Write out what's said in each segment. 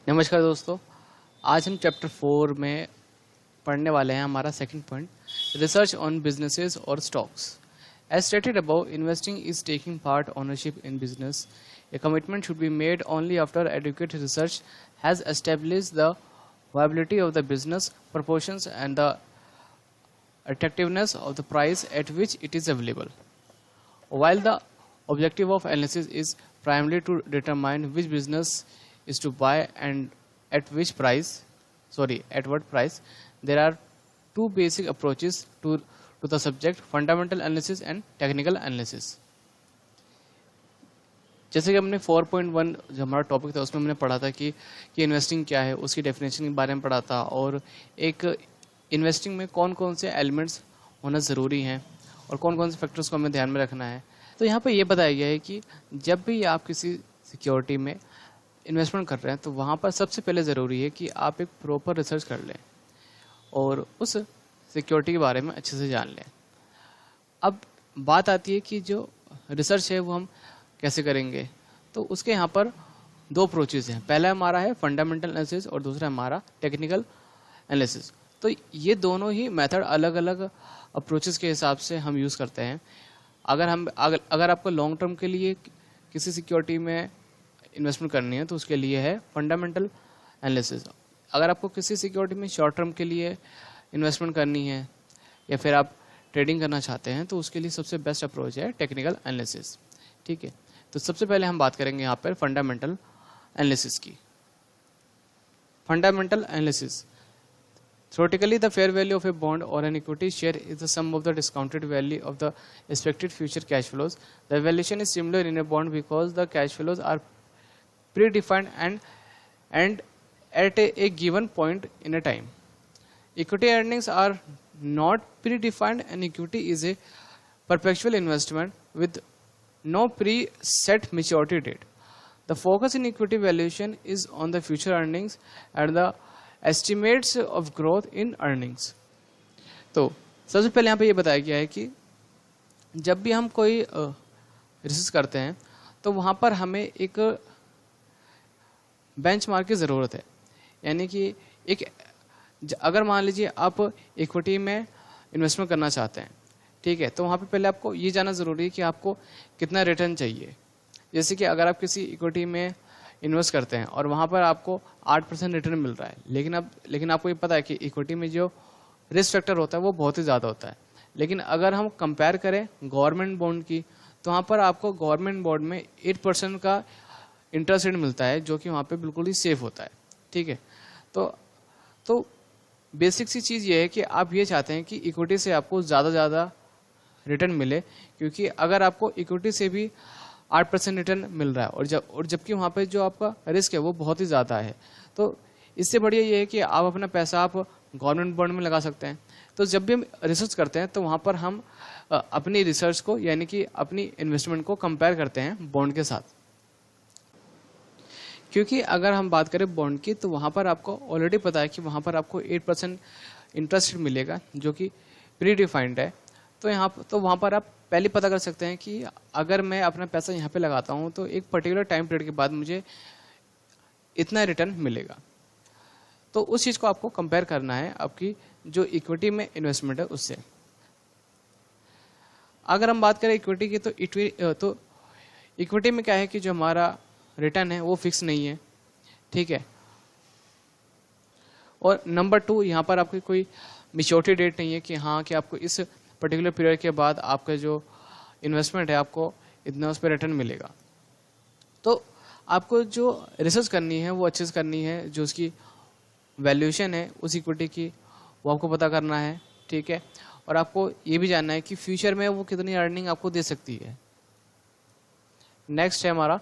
नमस्कार दोस्तों, आज हम चैप्टर 4 में पढ़ने वाले हैं हमारा second point, research on businesses और stocks. As stated above, investing is taking part ownership in business. A commitment should be made only after adequate research has established the viability of the business proportions and the attractiveness of the price at which it is available. While the objective of analysis is primarily to determine which business is to buy and at what price, there are two basic approaches to the subject: fundamental analysis and technical analysis. जैसे कि हमने 4.1 जो हमारा topic था उसमें हमने पढ़ा था कि इन्वेस्टिंग क्या है, उसकी डेफिनेशन के बारे में पढ़ा था और एक इन्वेस्टिंग में कौन कौन से एलिमेंट्स होना ज़रूरी हैं और कौन कौन से फैक्टर्स को हमें ध्यान में रखना है। तो यहाँ पे ये बताया गया है कि जब भी आप किसी सिक्योरिटी में इन्वेस्टमेंट कर रहे हैं तो वहाँ पर सबसे पहले ज़रूरी है कि आप एक प्रॉपर रिसर्च कर लें और उस सिक्योरिटी के बारे में अच्छे से जान लें। अब बात आती है कि जो रिसर्च है वो हम कैसे करेंगे, तो उसके यहाँ पर दो अप्रोचेस हैं। पहला हमारा है फंडामेंटल एनालिसिस और दूसरा हमारा टेक्निकल एनालिसिस। तो ये दोनों ही मेथड अलग अलग अप्रोचेस के हिसाब से हम यूज़ करते हैं। अगर आपको लॉन्ग टर्म के लिए किसी सिक्योरिटी में इन्वेस्टमेंट करनी है तो उसके लिए है फंडामेंटल एनालिसिस। अगर आपको किसी सिक्योरिटी में शॉर्ट टर्म के लिए इन्वेस्टमेंट करनी है या फिर आप ट्रेडिंग करना चाहते हैं तो उसके लिए सबसे बेस्ट अप्रोच है टेक्निकल एनालिसिस। ठीक है, तो सबसे पहले हम बात करेंगे यहाँ पर फंडामेंटल एनालिसिस की। Fundamental analysis: theoretically the fair value of a bond or an equity share is the sum of the discounted value of the expected future cash flows. The valuation is similar in a bond because the cash flows are predefined and at a given point in a time. Equity earnings are not predefined, and equity is a perpetual investment with no preset maturity date. The focus in equity valuation is on the future earnings and the estimates of growth in earnings. तो सबसे पहले यहाँ पे ये बताया गया है कि जब भी हम कोई रिसर्च करते हैं तो वहाँ पर हमें एक बेंचमार्क की ज़रूरत है। यानी कि अगर मान लीजिए आप इक्विटी में इन्वेस्टमेंट करना चाहते हैं, ठीक है, तो वहाँ पे पहले आपको ये जानना ज़रूरी है कि आपको कितना रिटर्न चाहिए। जैसे कि अगर आप किसी इक्विटी में इन्वेस्ट करते हैं और वहाँ पर आपको 8% रिटर्न मिल रहा है, लेकिन आपको ये पता है कि इक्विटी में जो रिस्क फैक्टर होता है वो बहुत ही ज़्यादा होता है। लेकिन अगर हम कंपेयर करें गवर्नमेंट बॉन्ड की तो वहाँ पर आपको गवर्नमेंट बॉन्ड में 8% का इंटरेस्ट रेट मिलता है, जो कि वहाँ पर बिल्कुल ही सेफ होता है। ठीक है, तो बेसिक सी चीज़ ये है कि आप ये चाहते हैं कि इक्विटी से आपको ज़्यादा रिटर्न मिले, क्योंकि अगर आपको इक्विटी से भी 8% रिटर्न मिल रहा है और जबकि वहाँ पे जो आपका रिस्क है वो बहुत ही ज़्यादा है, तो इससे बढ़िया ये है कि आप अपना पैसा आप गवर्नमेंट बॉन्ड में लगा सकते हैं। तो जब भी हम रिसर्च करते हैं तो वहाँ पर हम अपनी रिसर्च को यानी कि अपनी इन्वेस्टमेंट को कंपेयर करते हैं बॉन्ड के साथ। क्योंकि अगर हम बात करें बॉन्ड की तो वहाँ पर आपको ऑलरेडी पता है कि वहाँ पर आपको 8% इंटरेस्ट मिलेगा, जो कि प्री डिफाइंड है। तो वहाँ पर आप पहले पता कर सकते हैं कि अगर मैं अपना पैसा यहाँ पे लगाता हूँ तो एक पर्टिकुलर टाइम पीरियड के बाद मुझे इतना रिटर्न मिलेगा। तो उस चीज़ को आपको कंपेयर करना है आपकी जो इक्विटी में इन्वेस्टमेंट है उससे। अगर हम बात करें इक्विटी की तो इक्विटी में क्या है कि जो हमारा रिटर्न है वो फिक्स नहीं है। ठीक है, और नंबर 2, यहाँ पर आपकी कोई मैच्योरिटी डेट नहीं है कि हाँ कि आपको इस पर्टिकुलर पीरियड के बाद आपका जो इन्वेस्टमेंट है आपको इतना उस पर रिटर्न मिलेगा। तो आपको जो रिसर्च करनी है वो अच्छे से करनी है, जो उसकी वैल्यूएशन है उस इक्विटी की वो आपको पता करना है। ठीक है, और आपको ये भी जानना है कि फ्यूचर में वो कितनी अर्निंग आपको दे सकती है। नेक्स्ट है हमारा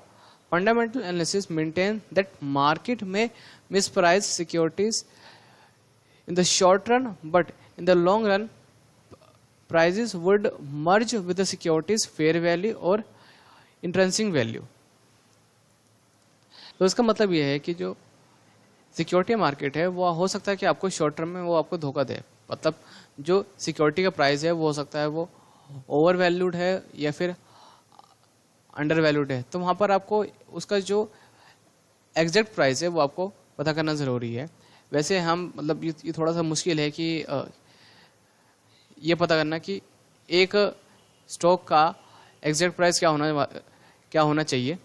fundamental analysis maintain that market में misprice securities in the short run, but in the long run prices would merge with the securities fair value और intrinsic value। तो इसका मतलब यह है कि जो सिक्योरिटी मार्केट है वो हो सकता है कि आपको शॉर्ट टर्म में वो आपको धोखा दे। मतलब जो सिक्योरिटी का प्राइस है वो हो सकता है वो ओवर वैल्यूड है या फिर अंडर वैल्यूड है। तो वहाँ पर आपको उसका जो एग्जैक्ट प्राइस है वो आपको पता करना ज़रूरी है। वैसे हम मतलब ये थोड़ा सा मुश्किल है कि ये पता करना कि एक स्टॉक का एग्जैक्ट प्राइस क्या होना चाहिए,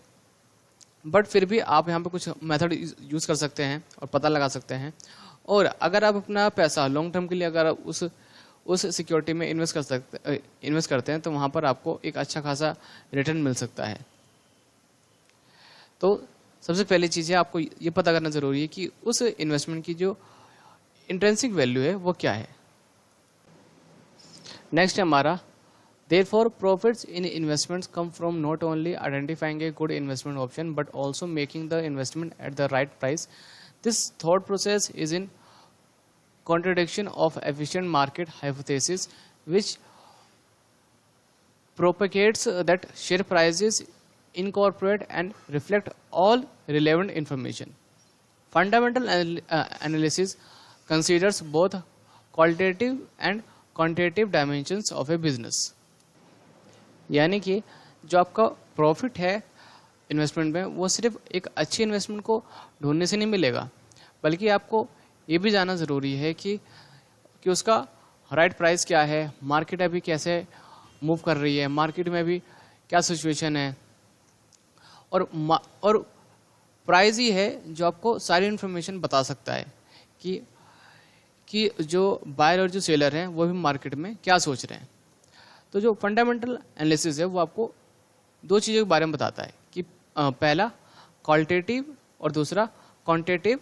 बट फिर भी आप यहाँ पे कुछ मेथड यूज़ कर सकते हैं और पता लगा सकते हैं। और अगर आप अपना पैसा लॉन्ग टर्म के लिए अगर आप उस सिक्योरिटी में इन्वेस्ट करते हैं तो वहाँ पर आपको एक अच्छा खासा रिटर्न मिल सकता है। तो सबसे पहली चीज़ है आपको ये पता करना ज़रूरी है कि उस इन्वेस्टमेंट की जो इंट्रिंसिक वैल्यू है वो क्या है। नेक्स्ट है हमारा therefore profits in investments come from not only identifying a good investment option but also making the investment at the right price. This thought process is in contradiction of efficient market hypothesis which propagates that share prices incorporate and reflect all relevant information. Fundamental analysis considers both qualitative and quantitative dimensions of a business. यानी कि जो आपका profit है investment में वो सिर्फ एक अच्छी इन्वेस्टमेंट को ढूंढने से नहीं मिलेगा, बल्कि आपको ये भी जानना ज़रूरी है कि उसका राइट प्राइस क्या है, मार्केट अभी कैसे मूव कर रही है, मार्केट में अभी क्या सिचुएशन है, और प्राइस ही है जो आपको सारी इन्फॉर्मेशन बता सकता है कि जो बायर और जो सेलर हैं वो भी मार्केट में क्या सोच रहे हैं। तो जो फंडामेंटल एनालिसिस है वो आपको दो चीज़ों के बारे में बताता है कि पहला क्वालिटेटिव और दूसरा क्वांटिटेटिव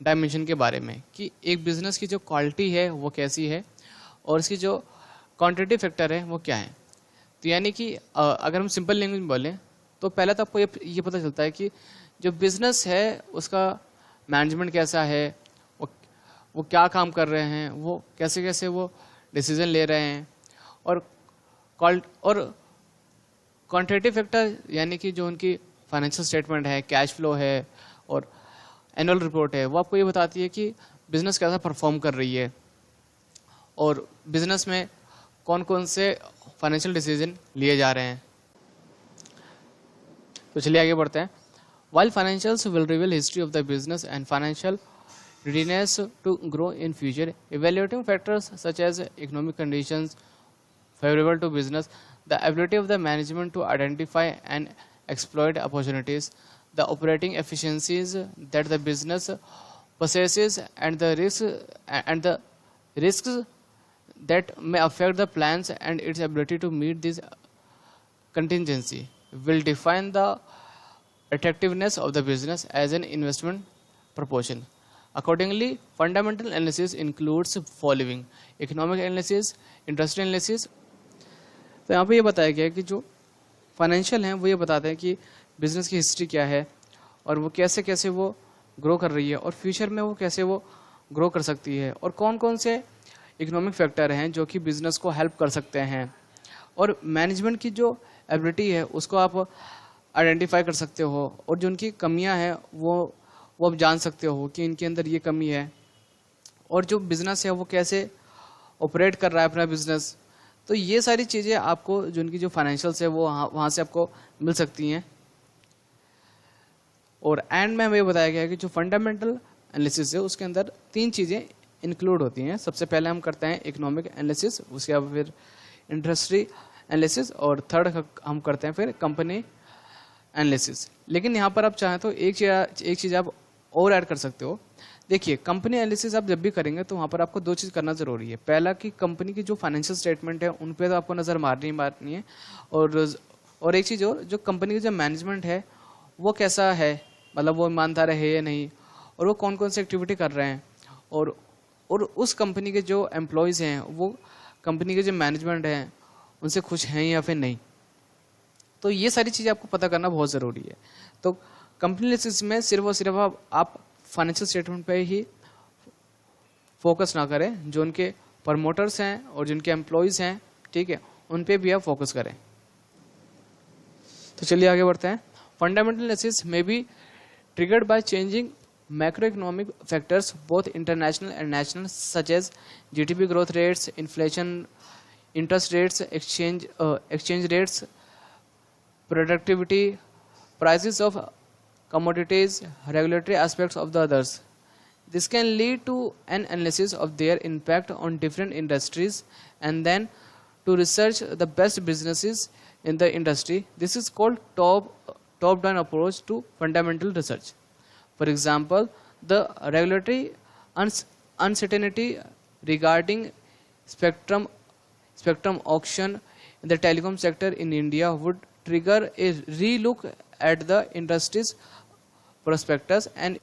डायमेंशन के बारे में, कि एक बिज़नेस की जो क्वालिटी है वो कैसी है और इसकी जो क्वांटिटेटिव फैक्टर है वो क्या है। तो यानी कि अगर हम सिंपल लैंग्वेज में बोलें तो पहला तो आपको ये पता चलता है कि जो बिज़नेस है उसका मैनेजमेंट कैसा है, वो क्या काम कर रहे हैं, वो कैसे वो डिसीजन ले रहे हैं। और क्वांटिटेटिव फैक्टर यानी कि जो उनकी फाइनेंशियल स्टेटमेंट है, कैश फ्लो है और एनुअल रिपोर्ट है, वो आपको ये बताती है कि बिज़नेस कैसा परफॉर्म कर रही है और बिज़नेस में कौन कौन से फाइनेंशियल डिसीजन लिए जा रहे हैं। तो चलिए आगे बढ़ते हैं। While financials will reveal history of the business and financial readiness to grow in future, evaluating factors such as economic conditions favorable to business, the ability of the management to identify and exploit opportunities, the operating efficiencies that the business possesses, and the risks that may affect the plans and its ability to meet this contingency will define the attractiveness of the business as an investment proposition. Accordingly, fundamental analysis includes following: economic analysis, industry analysis. तो यहाँ पे ये बताया गया है कि जो financial हैं वो ये बताते हैं कि बिज़नेस की हिस्ट्री क्या है और वो कैसे वो ग्रो कर रही है और फ्यूचर में वो कैसे वो ग्रो कर सकती है, और कौन कौन से इकोनॉमिक फैक्टर हैं जो कि बिज़नेस को हेल्प कर सकते हैं, और मैनेजमेंट की जो एबिलिटी है उसको आप आइडेंटिफाई कर सकते हो, और जो उनकी कमियां हैं वो आप जान सकते हो कि इनके अंदर ये कमी है, और जो बिज़नेस है वो कैसे ऑपरेट कर रहा है अपना बिज़नेस। तो ये सारी चीज़ें आपको जो उनकी जो फाइनेंशियल्स है वो वहाँ से आपको मिल सकती हैं। और एंड में हमें ये बताया गया है कि जो फंडामेंटल एनालिसिस है उसके अंदर तीन चीज़ें इंक्लूड होती हैं। सबसे पहले हम करते हैं इकोनॉमिक एनालिसिस, उसके बाद फिर इंडस्ट्री एनालिसिस, और थर्ड हम करते हैं फिर कंपनी एनालिसिस। लेकिन यहाँ पर आप चाहें तो एक चीज़ आप और ऐड कर सकते हो। देखिए, कंपनी एनालिसिस आप जब भी करेंगे तो वहाँ पर आपको दो चीज़ करना ज़रूरी है। पहला कि कंपनी की जो फाइनेंशियल स्टेटमेंट है उन पर तो आपको नज़र मारनी है, और एक चीज़ और, जो कंपनी की जो मैनेजमेंट है वो कैसा है, मतलब वो ईमानदार है या नहीं, और वो कौन कौन सी एक्टिविटी कर रहे हैं, और उस कंपनी के जो एम्प्लॉयज़ हैं वो कंपनी के जो मैनेजमेंट हैं उनसे खुश हैं या फिर नहीं। तो ये सारी चीज़ें आपको पता करना बहुत ज़रूरी है। तो कंपनी एनालिसिस में सिर्फ और सिर्फ आप फाइनेंशियल स्टेटमेंट पे ही फोकस ना करें, जो उनके प्रमोटर्स हैं और जिनके एम्प्लॉयज़ हैं, ठीक है, उन पे भी आप फोकस करें। तो चलिए आगे बढ़ते हैं। फंडामेंटल एनालिसिस में B triggered by changing macroeconomic factors both international and national such as GDP growth rates, inflation, interest rates, exchange rates, productivity, prices of commodities, regulatory aspects of the others. This can lead to an analysis of their impact on different industries and then to research the best businesses in the industry. This is called top-down approach to fundamental research. For example, the regulatory uncertainty regarding spectrum auction in the telecom sector in India would trigger a relook at the industry's prospectus and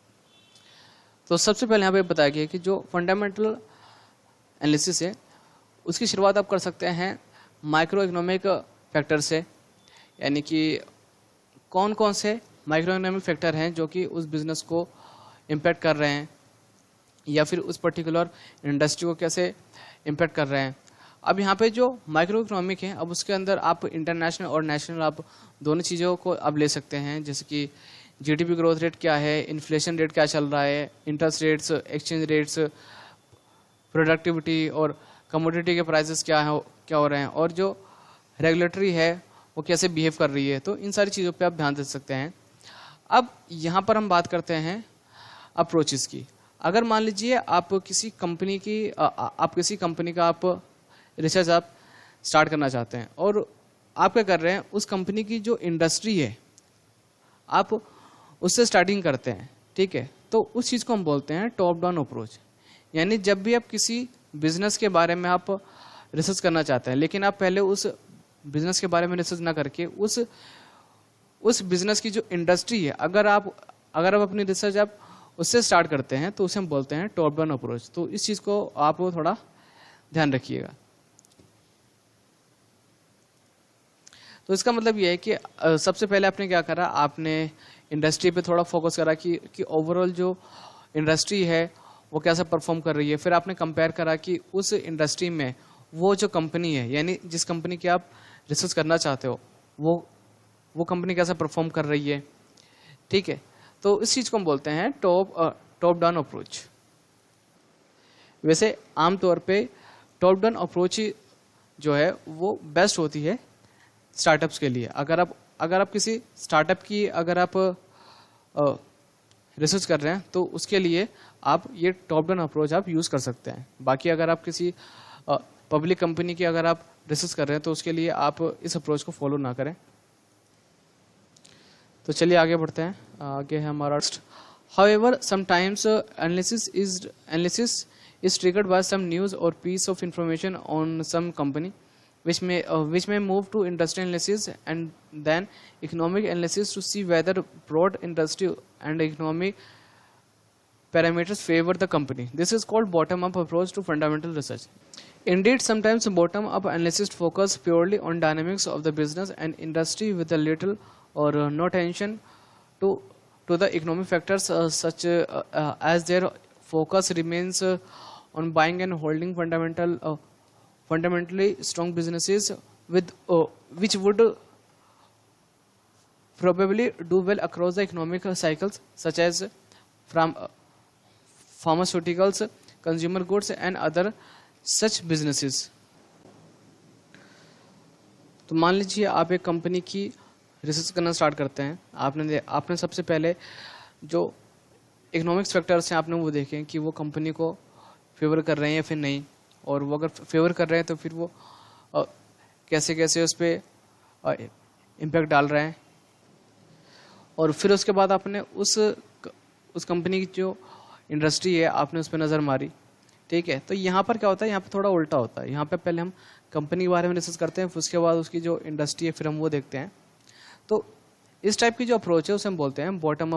तो सबसे पहले यहाँ पे बताया गया कि जो fundamental analysis है उसकी शुरुआत आप कर सकते हैं माइक्रो इकोनॉमिक फैक्टर से, यानी कि कौन कौन से माइक्रो इकोनॉमिक फैक्टर हैं जो कि उस बिज़नेस को इम्पैक्ट कर रहे हैं या फिर उस पर्टिकुलर इंडस्ट्री को कैसे इम्पैक्ट कर रहे हैं। अब यहाँ पे जो माइक्रो इकोनॉमिक है, अब उसके अंदर आप इंटरनेशनल और नेशनल आप दोनों चीज़ों को आप ले सकते हैं, जैसे कि जीडीपी ग्रोथ रेट क्या है, इन्फ्लेशन रेट क्या चल रहा है, interest rates, exchange rates, productivity और कमोडिटी के प्राइसेस क्या हो रहे हैं, और जो रेगुलेटरी है वो कैसे बिहेव कर रही है। तो इन सारी चीज़ों पे आप ध्यान दे सकते हैं। अब यहाँ पर हम बात करते हैं अप्रोचेस की। अगर मान लीजिए आप किसी कंपनी का आप रिसर्च आप स्टार्ट करना चाहते हैं और आप क्या कर रहे हैं, उस कंपनी की जो इंडस्ट्री है आप उससे स्टार्टिंग करते हैं, ठीक है। तो उस चीज़ को हम बोलते हैं टॉप डाउन अप्रोच। यानी जब भी आप किसी बिजनेस के बारे में आप रिसर्च करना चाहते हैं, लेकिन आप पहले उस बिजनेस के बारे में रिसर्च ना करके उस बिजनेस की जो इंडस्ट्री है, अगर आप अपनी रिसर्च आप उससे स्टार्ट करते हैं तो उसे हम बोलते हैं टॉप डाउन अप्रोच। तो इस चीज़ को आप थोड़ा ध्यान रखिएगा। तो इसका मतलब ये है कि सबसे पहले आपने क्या करा, आपने इंडस्ट्री पे थोड़ा फोकस करा कि ओवरऑल जो इंडस्ट्री है वो कैसा परफॉर्म कर रही है। फिर आपने कंपेयर करा कि उस इंडस्ट्री में वो जो कंपनी है, यानी जिस कंपनी की आप रिसर्च करना चाहते हो, वो कंपनी कैसा परफॉर्म कर रही है, ठीक है। तो इस चीज़ को हम बोलते हैं टॉप डाउन अप्रोच। वैसे आमतौर पे टॉप डाउन अप्रोच जो है वो बेस्ट होती है स्टार्टअप्स के लिए। अगर आप किसी स्टार्टअप की अगर आप रिसर्च कर रहे हैं तो उसके लिए आप ये टॉप डाउन अप्रोच आप यूज़ कर सकते हैं। बाकी अगर आप किसी पब्लिक कंपनी की अगर आप रिसर्च कर रहे हैं तो उसके लिए आप इस अप्रोच को फॉलो ना करें। तो चलिए आगे बढ़ते हैं। आगे है हमारा however sometimes analysis is triggered by some news or piece of information on some company which may move to industry analysis and then economic analysis to see whether broad industry and economic parameters favor the company. This is called bottom-up approach to fundamental research. Indeed, sometimes bottom-up analysis focus purely on dynamics of the business and industry with a little or no attention to the economic factors such as their focus remains on buying and holding fundamentally strong businesses which would probably do well across the economic cycles such as from pharmaceuticals, consumer goods and other such businesses. तो मान लीजिए आप एक company की research करना start करते हैं। आपने सबसे पहले जो इकोनॉमिक्स फैक्टर्स हैं आपने वो देखें कि वो कंपनी को फेवर कर रहे हैं या फिर नहीं, और वो अगर फेवर कर रहे हैं तो फिर वो कैसे कैसे उस पर इम्पैक्ट डाल रहे हैं। और फिर उसके बाद आपने उस कंपनी की जो इंडस्ट्री है आपने उस पर नज़र मारी, ठीक है। तो यहाँ पर क्या होता है, यहाँ पे थोड़ा उल्टा होता है। यहाँ पे पहले हम कंपनी के बारे में रिसर्च करते हैं, फिर उसके बाद उसकी जो इंडस्ट्री है फिर हम वो देखते हैं। तो इस टाइप की जो अप्रोच है उसे हम बोलते हैं बॉटम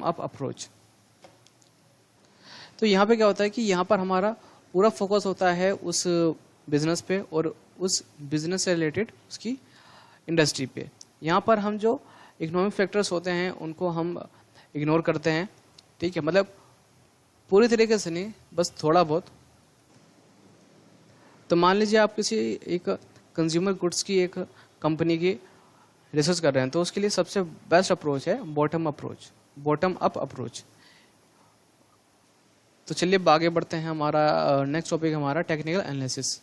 अप अप्रोच। तो यहाँ पे क्या होता है कि यहाँ पर हमारा पूरा फोकस होता है उस बिजनेस पे और उस बिजनेस से रिलेटेड उसकी इंडस्ट्री पे। यहाँ पर हम जो इकोनॉमिक फैक्टर्स होते हैं उनको हम इग्नोर करते हैं, ठीक है। मतलब पूरी तरीके से नहीं, बस थोड़ा बहुत। तो मान लीजिए आप किसी एक कंज्यूमर गुड्स की एक कंपनी की रिसर्च कर रहे हैं, तो उसके लिए सबसे बेस्ट अप्रोच है बॉटम अप अप्रोच। तो चलिए आगे बढ़ते हैं। हमारा नेक्स्ट टॉपिक हमारा टेक्निकल एनालिसिस।